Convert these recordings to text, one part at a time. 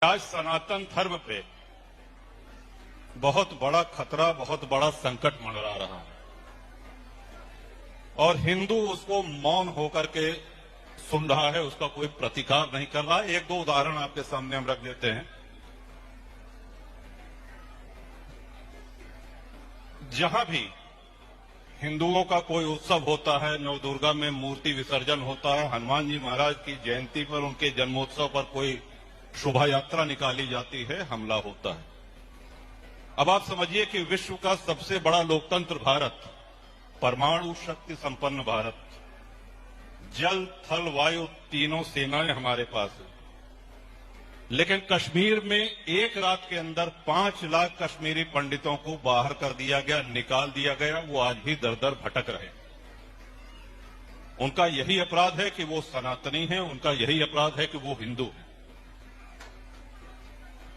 आज सनातन धर्म पे बहुत बड़ा खतरा, बहुत बड़ा संकट मंडरा रहा है और हिंदू उसको मौन होकर के सुन रहा है, उसका कोई प्रतिकार नहीं कर रहा है। एक दो उदाहरण आपके सामने हम रख देते हैं। जहां भी हिंदुओं का कोई उत्सव होता है, नवदुर्गा में मूर्ति विसर्जन होता है, हनुमान जी महाराज की जयंती पर, उनके जन्मोत्सव पर कोई शोभा यात्रा निकाली जाती है, हमला होता है। अब आप समझिए कि विश्व का सबसे बड़ा लोकतंत्र भारत, परमाणु शक्ति संपन्न भारत, जल थल वायु तीनों सेनाएं हमारे पास है, लेकिन कश्मीर में एक रात के अंदर 5 लाख कश्मीरी पंडितों को बाहर कर दिया गया, निकाल दिया गया। वो आज भी दर दर भटक रहे। उनका यही अपराध है कि वो सनातनी हैं, उनका यही अपराध है कि वो हिंदू हैं।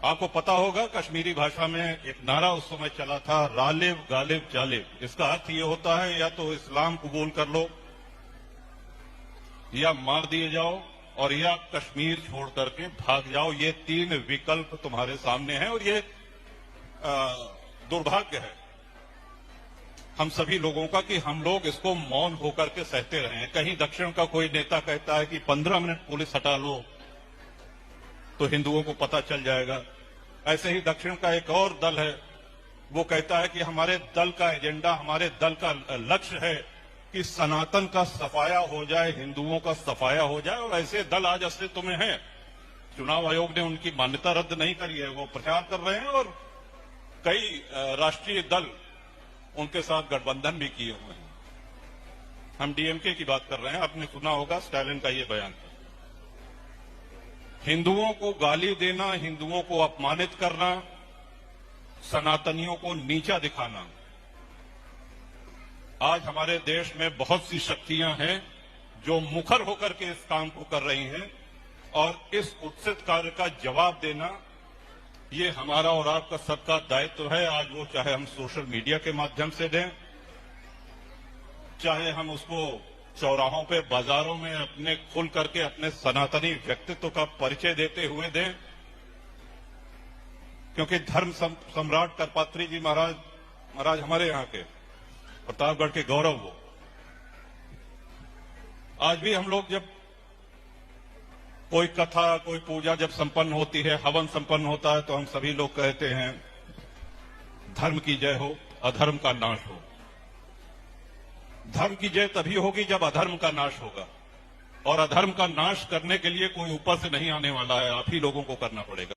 आपको पता होगा कश्मीरी भाषा में एक नारा उस समय चला था, रालिब गालिब जालिब। इसका अर्थ ये होता है या तो इस्लाम कबूल कर लो, या मार दिए जाओ, और या कश्मीर छोड़ करके भाग जाओ। ये 3 विकल्प तुम्हारे सामने हैं और ये दुर्भाग्य है हम सभी लोगों का कि हम लोग इसको मौन होकर के सहते रहे हैं। कहीं दक्षिण का कोई नेता कहता है कि 15 मिनट पुलिस हटा लो तो हिंदुओं को पता चल जाएगा। ऐसे ही दक्षिण का एक और दल है, वो कहता है कि हमारे दल का एजेंडा, हमारे दल का लक्ष्य है कि सनातन का सफाया हो जाए, हिंदुओं का सफाया हो जाए। और ऐसे दल आज अस्तित्व में हैं। चुनाव आयोग ने उनकी मान्यता रद्द नहीं करी है, वो प्रचार कर रहे हैं और कई राष्ट्रीय दल उनके साथ गठबंधन भी किए हुए हैं। हम डीएमके की बात कर रहे हैं। आपने सुना होगा स्टालिन का ये बयान था। हिंदुओं को गाली देना, हिंदुओं को अपमानित करना, सनातनियों को नीचा दिखाना। आज हमारे देश में बहुत सी शक्तियां हैं जो मुखर होकर के इस काम को कर रही हैं और इस कुत्सित कार्य का जवाब देना ये हमारा और आपका सबका दायित्व है। आज वो चाहे हम सोशल मीडिया के माध्यम से दें, चाहे हम उसको चौराहों पे, बाजारों में अपने खुल करके अपने सनातनी व्यक्तित्व का परिचय देते हुए दें, क्योंकि धर्म सम्राट करपात्री जी महाराज हमारे यहाँ के, प्रतापगढ़ के गौरव वो। आज भी हम लोग जब कोई कथा, कोई पूजा जब संपन्न होती है, हवन संपन्न होता है, तो हम सभी लोग कहते हैं धर्म की जय हो, अधर्म का नाश हो। धर्म की जय तभी होगी जब अधर्म का नाश होगा, और अधर्म का नाश करने के लिए कोई ऊपर से नहीं आने वाला है, आप ही लोगों को करना पड़ेगा।